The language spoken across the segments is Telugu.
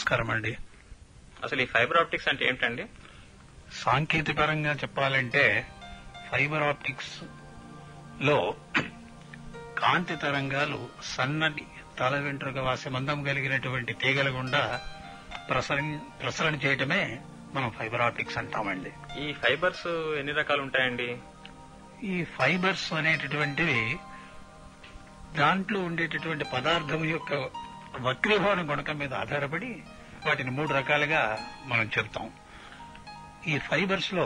నమస్కారం అండి. అసలు ఈ ఫైబర్ ఆప్టిక్స్ అంటే ఏంటండి? సాంకేతికపరంగా చెప్పాలంటే ఫైబర్ ఆప్టిక్స్ లో కాంతి తరంగాలు సన్నని తల వెంట్రుక వాసి మందం కలిగినటువంటి తీగల గుండా ప్రసరణ చేయటమే మనం ఫైబర్ ఆప్టిక్స్ అంటామండి. ఈ ఫైబర్స్ ఎన్ని రకాలు ఉంటాయండి? ఈ ఫైబర్స్ అనేటటువంటివి దాంట్లో ఉండేటటువంటి పదార్థం యొక్క వక్రీభవన గుణకం మీద ఆధారపడి వాటిని 3 రకాలుగా మనం చెప్తాం. ఈ ఫైబర్స్ లో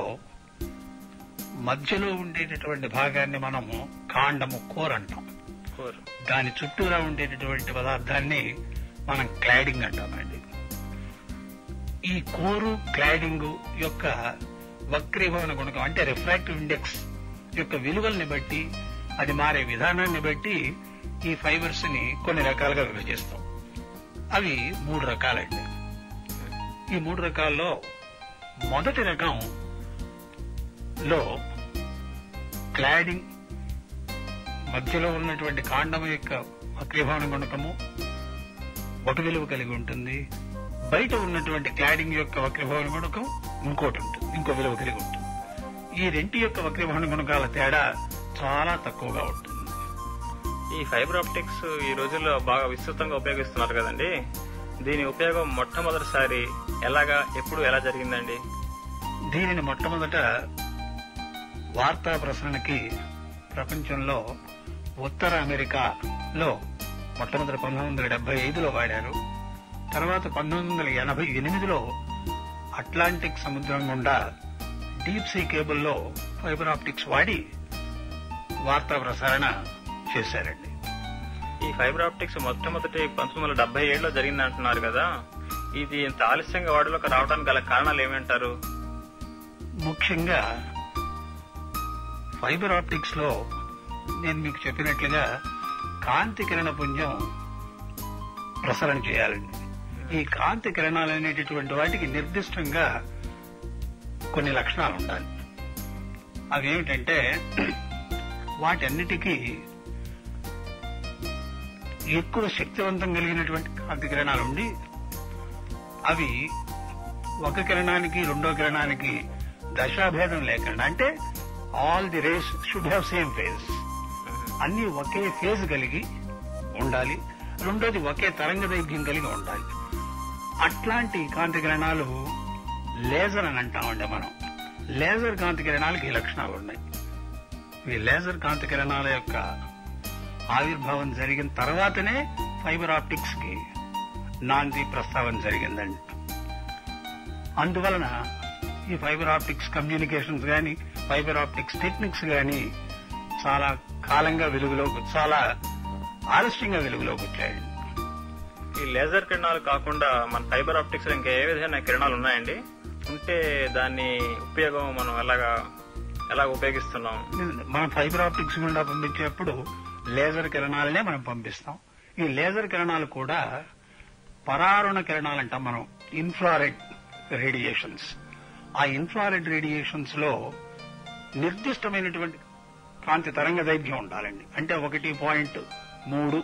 మధ్యలో ఉండేటటువంటి భాగాన్ని మనము కాండము, కోర్ అంటాం. దాని చుట్టూరా ఉండేటటువంటి పదార్థాన్ని మనం క్లాడింగ్ అంటామండి. ఈ కోరు క్లాడింగ్ యొక్క వక్రీభవన గుణకం అంటే రిఫ్రాక్టివ్ ఇండెక్స్ యొక్క విలువల్ని బట్టి, అది మారే విధానాన్ని బట్టి ఈ ఫైబర్స్ ని కొన్ని రకాలుగా విభజిస్తాం. అవి 3 రకాలండి. ఈ 3 రకాల్లో మొదటి రకం లో క్లాడింగ్ మధ్యలో ఉన్నటువంటి కాండం యొక్క వక్రీభవన గుణకము ఒక విలువ కలిగి ఉంటుంది. బయట ఉన్నటువంటి క్లాడింగ్ యొక్క వక్రీభవన గుణకం ఇంకోటి ఉంటుంది, ఇంకో విలువ కలిగి ఉంటుంది. ఈ రెంటి యొక్క వక్రీభవన గుణకాల తేడా చాలా తక్కువగా ఉంటుంది. ఈ ఫైబర్ ఆప్టిక్స్ ఈ రోజుల్లో బాగా విస్తృతంగా ఉపయోగిస్తున్నారు కదండి. దీని ఉపయోగం మొట్టమొదటిసారి ఎప్పుడు ఎలా జరిగిందండి? దీనిని మొట్టమొదట వార్తా ప్రసరణకి ప్రపంచంలో ఉత్తర అమెరికాలో మొట్టమొదటి 1975లో వాడారు. తర్వాత 1988లో అట్లాంటిక్ సముద్రం గుండా డీప్ సీ కేబుల్లో ఫైబర్ ఆప్టిక్స్ వాడి వార్తా ప్రసారణ చేశారండి. ఈ ఫైబర్ ఆప్టిక్స్ మొట్టమొదటి 1977లో జరిగిందంటున్నారు కదా, ఇది ఇంత ఆలస్యంగా వాడులోకి రావడానికి గల కారణాలు ఏమంటారు? ముఖ్యంగా ఫైబర్ ఆప్టిక్స్ లో నేను మీకు చెప్పినట్లుగా కాంతి కిరణ పుంజం ప్రసరణ చేయాలండి. ఈ కాంతి కిరణాలు అనేటటువంటి వాటికి నిర్దిష్టంగా కొన్ని లక్షణాలు ఉండాలి. అవేమిటంటే వాటన్నిటికీ ఎక్కువ శక్తివంతం కలిగినటువంటి కాంతి కిరణాలు ఉండి, అవి ఒక కిరణానికి రెండో కిరణానికి దశాభేదం లేకుండా, అంటే all the rays should have same phase, అన్ని ఒకే ఫేజ్ కలిగి ఉండాలి. రెండోది ఒకే తరంగ దైర్ఘ్యం కలిగి ఉండాలి. అట్లాంటి కాంతి కిరణాలు లేజర్ అని అంటామండి మనం. లేజర్ కాంతి కిరణాలకి ఈ లక్షణాలు ఉన్నాయి. ఈ లేజర్ కాంతి కిరణాల యొక్క ఆవిర్భావం జరిగిన తర్వాతనే ఫైబర్ ఆప్టిక్స్ కి నాంది ప్రస్తావన జరిగిందండి. అందువలన ఈ ఫైబర్ ఆప్టిక్స్ కమ్యూనికేషన్స్ గాని, ఫైబర్ ఆప్టిక్స్ టెక్నిక్స్ గాని చాలా కాలంగా చాలా ఆలస్యంగా వెలుగులోకి వచ్చాయండి. ఈ లేజర్ కిరణాలు కాకుండా మన ఫైబర్ ఆప్టిక్స్ ఇంకా ఏ విధమైన కిరణాలు ఉన్నాయండి? ఉంటే దాన్ని ఉపయోగం మనం ఎలా ఉపయోగిస్తున్నాం? మనం ఫైబర్ ఆప్టిక్స్ గుండా పంపించేప్పుడు లేజర్ కిరణాలనే మనం పంపిస్తాం. ఈ లేజర్ కిరణాలు కూడా పరారుణ కిరణాలు అంటాం మనం, ఇన్ఫ్రారెడ్ రేడియేషన్స్. ఆ ఇన్ఫ్రారెడ్ రేడియేషన్స్ లో నిర్దిష్టమైనటువంటి కాంతి తరంగ దైర్ఘ్యం ఉండాలండి. అంటే 1.3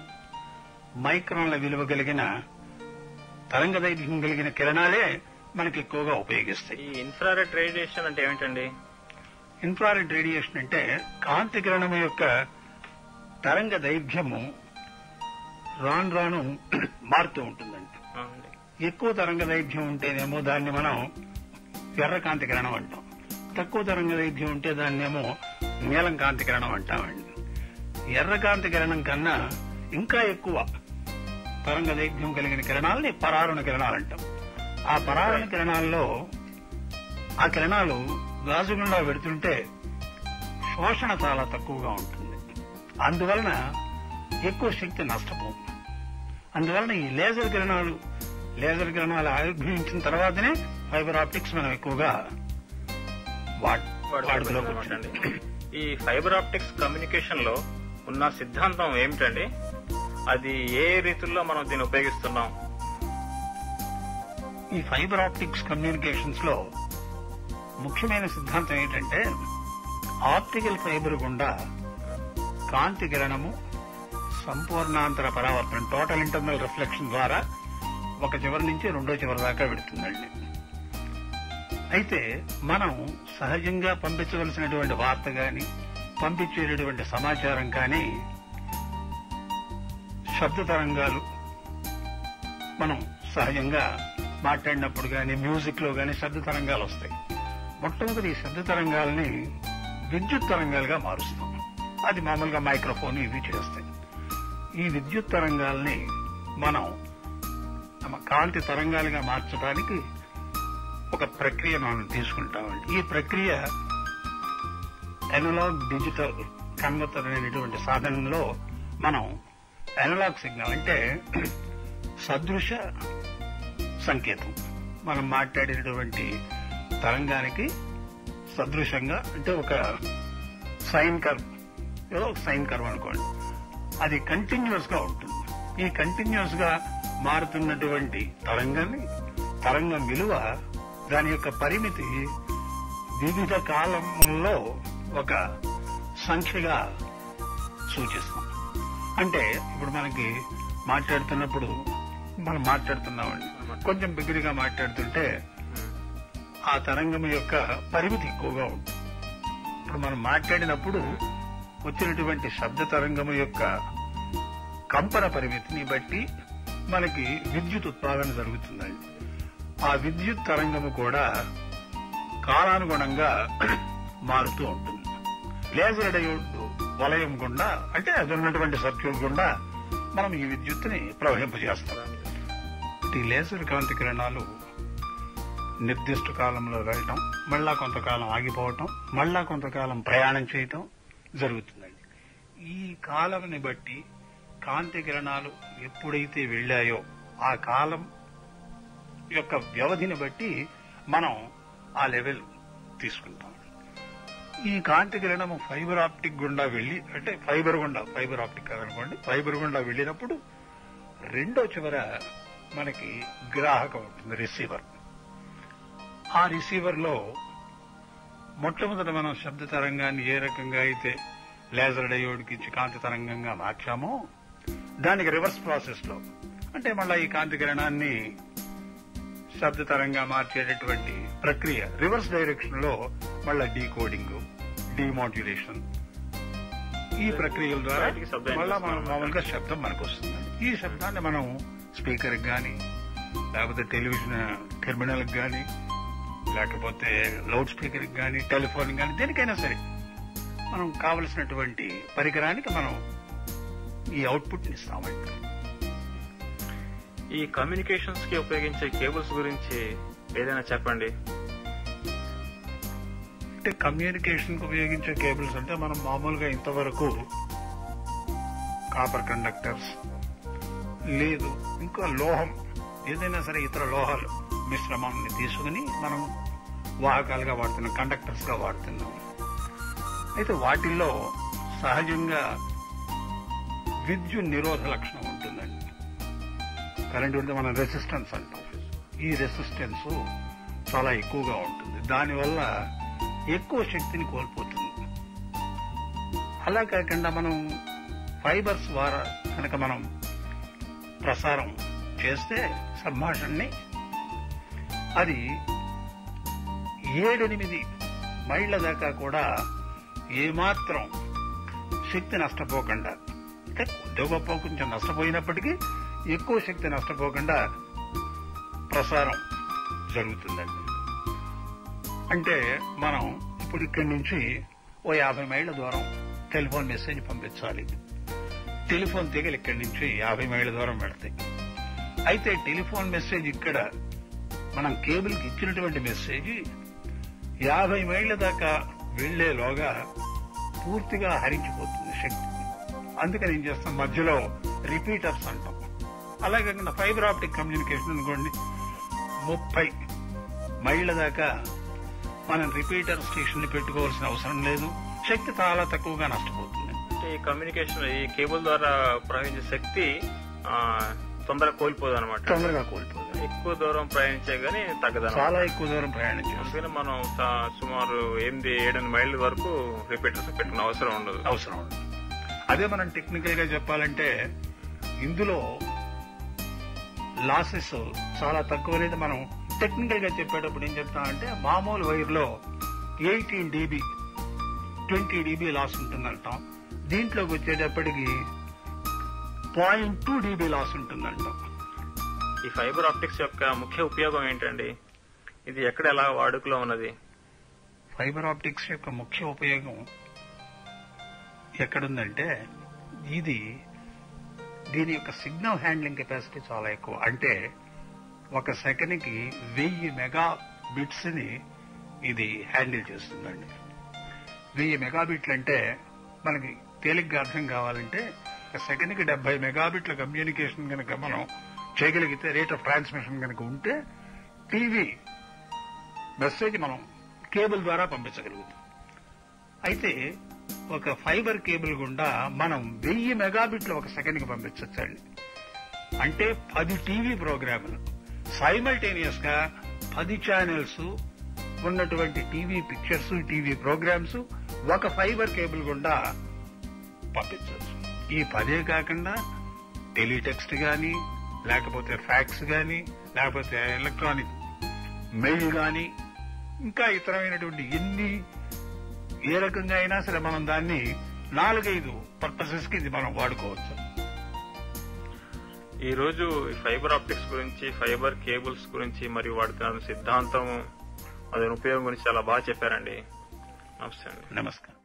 మైక్రాన్ల విలువ కలిగిన తరంగ దైర్ఘ్యం కలిగిన కిరణాలే మనకి ఎక్కువగా ఉపయోగిస్తాయి. ఈ ఇన్ఫ్రారెడ్ రేడియేషన్ అంటే ఏమిటండి? ఇన్ఫ్రారెడ్ రేడియేషన్ అంటే కాంతి కిరణం యొక్క తరంగ దైర్ఘ్యము రాను మారుతూ ఉంటుందండి. ఎక్కువ తరంగ దైర్ఘ్యం ఉంటేనేమో దాన్ని మనం ఎర్ర కాంతి కిరణం అంటాం. తక్కువ తరంగ దైర్ఘ్యం ఉంటే దాన్నేమో నీలం కాంతి కిరణం అంటామండి. ఎర్ర కాంతి కిరణం కన్నా ఇంకా ఎక్కువ తరంగ దైర్ఘ్యం కలిగిన కిరణాలని పరారుణ కిరణాలు అంటాం. ఆ పరారుణ కిరణాల్లో ఆ కిరణాలు గాజు గుండా పెడుతుంటే శోషణ చాలా తక్కువగా ఉంటుంది. అందువలన ఎక్కువ శక్తి నష్టపోతుంది. అందువలన ఈ లేజర్ కిరణాలు ఆవిర్భవించిన తర్వాతనే ఫైబర్ ఆప్టిక్స్ మనం ఎక్కువగా వాడుకలోకి వచ్చండి. ఈ ఫైబర్ ఆప్టిక్స్ కమ్యూనికేషన్ లో ఉన్న సిద్ధాంతం ఏమిటండి? అది ఏ రీతుల్లో మనం దీన్ని ఉపయోగిస్తున్నాం? ఈ ఫైబర్ ఆప్టిక్స్ కమ్యూనికేషన్స్ లో ముఖ్యమైన సిద్ధాంతం ఏంటంటే ఆప్టికల్ ఫైబర్ గుండా కాంతి కిరణము సంపూర్ణాంతర పరావర్తనం, టోటల్ ఇంటర్నల్ రిఫ్లెక్షన్ ద్వారా ఒక చివరి నుంచి రెండో చివరి దాకా వెళుతుందండి. అయితే మనం సహజంగా పంపించవలసినటువంటి వార్త కానీ పంపించేటటువంటి సమాచారం కానీ శబ్ద తరంగాలు మనం సహజంగా మాట్లాడినప్పుడు కానీ మ్యూజిక్ లో కానీ శబ్ద తరంగాలు వస్తాయి. మొట్టమొదటి ఈ శబ్ద తరంగాల్ని విద్యుత్ తరంగాలుగా మారుస్తాం. అది మామూలుగా మైక్రోఫోన్ ఇవి చేస్తాయి. ఈ విద్యుత్ తరంగాల్ని మనం కాంతి తరంగాలుగా మార్చడానికి ఒక ప్రక్రియ మనం తీసుకుంటామండి. ఈ ప్రక్రియ అనలాగ్ డిజిటల్ కన్వర్టర్ అనేటువంటి సాధనంలో మనం అనలాగ్ సిగ్నల్ అంటే సదృశ సంకేతం, మనం మాట్లాడేటువంటి తరంగానికి సదృశంగా అంటే ఒక సైన్ కర్వ్, ఏదో ఒక సైన్ కర్వ్ అనుకోండి, అది కంటిన్యూస్ గా ఉంటుంది. ఈ కంటిన్యూస్ గా మారుతున్నటువంటి తరంగం విలువ, దాని యొక్క పరిమితి వివిధ కాలంలో ఒక సంఖ్యగా సూచిస్తాం. అంటే ఇప్పుడు మనకి మాట్లాడుతున్నప్పుడు మనం మాట్లాడుతున్నామండి, కొంచెం బిగ్గరగా మాట్లాడుతుంటే ఆ తరంగం యొక్క పరిమితి ఎక్కువగా ఉంటుంది. ఇప్పుడు మనం మాట్లాడినప్పుడు వచ్చినటువంటి శబ్ద తరంగము యొక్క కంపన పరిమితిని బట్టి మనకి విద్యుత్ ఉత్పాదన జరుగుతుందండి. ఆ విద్యుత్ తరంగము కూడా కాలానుగుణంగా మారుతూ ఉంటుంది. లేజర్ డయోడ్ వలయం గుండా అంటే అది ఉన్నటువంటి సర్క్యూట్ గుండా మనం ఈ విద్యుత్తుని ప్రవహింపజేస్తాం. ఈ లేజర్ కాంతి కిరణాలు నిర్దిష్ట కాలంలో వెళ్ళటం, మళ్ళా కొంతకాలం ఆగిపోవటం, మళ్ళా కొంతకాలం ప్రయాణం చేయటం జరుగుతుందండి. ఈ కాలంని బట్టి కాంతి కిరణాలు ఎప్పుడైతే వెళ్లాయో ఆ కాలం యొక్క వ్యవధిని బట్టి మనం ఆ లెవెల్ తీసుకుంటాం. ఈ కాంతి కిరణము ఫైబర్ ఆప్టిక్ గుండా వెళ్లి, అంటే ఫైబర్ ఆప్టిక్ కాదనుకోండి, ఫైబర్ గుండా వెళ్లినప్పుడు రెండో చివర మనకి గ్రాహకం ఉంటుంది, రిసీవర్. ఆ రిసీవర్ లో మొట్టమొదట మనం శబ్ద తరంగాన్ని ఏ రకంగా అయితే లేజర్ డయోడ్కి ఇచ్చి కాంతి తరంగంగా మార్చామో దానికి రివర్స్ ప్రాసెస్ లో, అంటే మళ్ళా ఈ కాంతి కిరణాన్ని శబ్ద తరంగా మార్చేటటువంటి ప్రక్రియ రివర్స్ డైరెక్షన్ లో మళ్ళా డీకోడింగ్, డీమాడ్యులేషన్, ఈ ప్రక్రియల ద్వారా మళ్ళా మనం మామూలుగా శబ్దం మనకు వస్తుంది. ఈ శబ్దాన్ని మనం స్పీకర్ గాని, లేకపోతే టెలివిజన్ టెర్మినల్ గాని, లేకపోతే లౌడ్ స్పీకర్ గాని, టెలిఫోన్ గాని, దేనికైనా సరే మనం కావలసినటువంటి పరికరానికి మనం ఈ అవుట్పుట్ ఇస్తామండి. ఈ కమ్యూనికేషన్స్ కి ఉపయోగించే కేబుల్స్ గురించి ఏదైనా చెప్పండి. అంటే కమ్యూనికేషన్ కు ఉపయోగించే కేబుల్స్ అంటే మనం మామూలుగా ఇంతవరకు కాపర్ కండక్టర్స్ లేదు, ఇంకా లోహం ఏదైనా సరే ఇతర లోహాలు మిశ్రమాన్ని తీసుకుని మనం వాహకాలుగా వాడుతున్నాం, కండక్టర్స్ గా వాడుతున్నాం. అయితే వాటిల్లో సహజంగా విద్యుత్ నిరోధ లక్షణం ఉంటుందండి. కరెంట్ ఉంటే మనం రెసిస్టెన్స్ అంటాం. ఈ రెసిస్టెన్స్ చాలా ఎక్కువగా ఉంటుంది, దానివల్ల ఎక్కువ శక్తిని కోల్పోతుంది. అలా కాకుండా మనం ఫైబర్స్ ద్వారా కనుక మనం ప్రసారం చేస్తే సంభాషణని, అది 7-8 మైళ్ల దాకా కూడా ఏమాత్రం శక్తి నష్టపోకుండా, అంటే కొద్ది గొప్ప కొంచెం నష్టపోయినప్పటికీ ఎక్కువ శక్తి నష్టపోకుండా ప్రసారం జరుగుతుందండి. అంటే మనం ఇప్పుడు ఇక్కడి నుంచి ఓ 50 మైళ్ల దూరం టెలిఫోన్ మెసేజ్ పంపించాలి. టెలిఫోన్ తీగలు ఇక్కడి నుంచి 50 మైళ్ల దూరం పెడతాయి. అయితే టెలిఫోన్ మెసేజ్ ఇక్కడ మనం కేబుల్ కి ఇచ్చినటువంటి మెసేజ్ 50 మైళ్ల దాకా వెళ్లేలోగా పూర్తిగా హరించిపోతుంది శక్తి. అందుకని ఏం చేస్తాం, మధ్యలో రిపీటర్స్ అంటాం. అలాగే ఫైబర్ ఆప్టిక్ కమ్యూనికేషన్ అనుకోండి, 30 మైళ్ల దాకా మనం రిపీటర్ స్టేషన్ ని పెట్టుకోవాల్సిన అవసరం లేదు, శక్తి చాలా తక్కువగా నష్టపోతుంది. అంటే ఈ కమ్యూనికేషన్ ఈ కేబుల్ ద్వారా ప్రవహించే శక్తి తొందరగా కోల్పోదు అనమాట. తొందరగా కోల్పోదు, ఎక్కువ దూరం ప్రయాణించే గానీ తగ్గదు, చాలా ఎక్కువ దూరం ప్రయాణించే. అందుకని మనం సుమారు 8-7 మైళ్ళ వరకు రిపీటర్స్ పెట్టుకునే అవసరం ఉండదు. అదే మనం టెక్నికల్ గా చెప్పాలంటే ఇందులో లాసెస్ చాలా తక్కువ అనేది మనం టెక్నికల్ గా చెప్పేటప్పుడు ఏం చెప్తామంటే మామూలు వైర్ లో 18 dB 20 dB లాస్ ఉంటుందంటాం. దీంట్లోకి వచ్చేటప్పటికి 0.2 dB లాస్ ఉంటుందంటాం. ఈ ఫైబర్ ఆప్టిక్స్ యొక్క ముఖ్య ఉపయోగం ఏంటండి? ఇది ఎక్కడ ఎలా వాడుకలో ఉన్నది? ఫైబర్ ఆప్టిక్స్ యొక్క ముఖ్య ఉపయోగం ఎక్కడుందంటే దీని యొక్క సిగ్నల్ హ్యాండ్లింగ్ కెపాసిటీ చాలా ఎక్కువ. అంటే ఒక సెకండ్కి 1000 మెగా బిట్స్ ని ఇది హ్యాండిల్ చేస్తుందండి. 1000 మెగాబిట్లు అంటే మనకి తేలిగ్గా అర్థం కావాలంటే ఒక సెకండ్కి 70 మెగాబిట్ల కమ్యూనికేషన్ కనుక మనం చేయగలిగితే, రేట్ ఆఫ్ ట్రాన్స్మిషన్ కనుక ఉంటే టీవీ మెసేజ్ మనం కేబుల్ ద్వారా పంపించగలుగుతాం. అయితే ఒక ఫైబర్ కేబుల్ గుండా మనం 1000 మెగాబిట్లు ఒక సెకండ్కి పంపించవచ్చండి. అంటే 10 టీవీ ప్రోగ్రాములు సైమల్టేనియస్ గా 10 ఛానల్స్ ఉన్నటువంటి టీవీ పిక్చర్స్, టీవీ ప్రోగ్రామ్స్ ఒక ఫైబర్ కేబుల్ గుండా పంపించవచ్చు. ఈ 10 కాకుండా టెలిటెక్స్ట్ గాని, లేకపోతే ఫ్యాక్స్ గాని, లేకపోతే ఎలక్ట్రానిక్ మెయిల్ గాని, ఇంకా ఇతరమైనటువంటి ఏ రకంగా అయినా సరే మనం దాన్ని 4-5 పర్పసెస్ కి ఇది మనం వాడుకోవచ్చు. ఈ రోజు ఫైబర్ ఆప్టిక్స్ గురించి, ఫైబర్ కేబుల్స్ గురించి మరియు వాడుతున్న సిద్ధాంతం, అదే ఉపయోగం గురించి చాలా బాగా చెప్పారండి. నమస్తే అండి. నమస్కారం.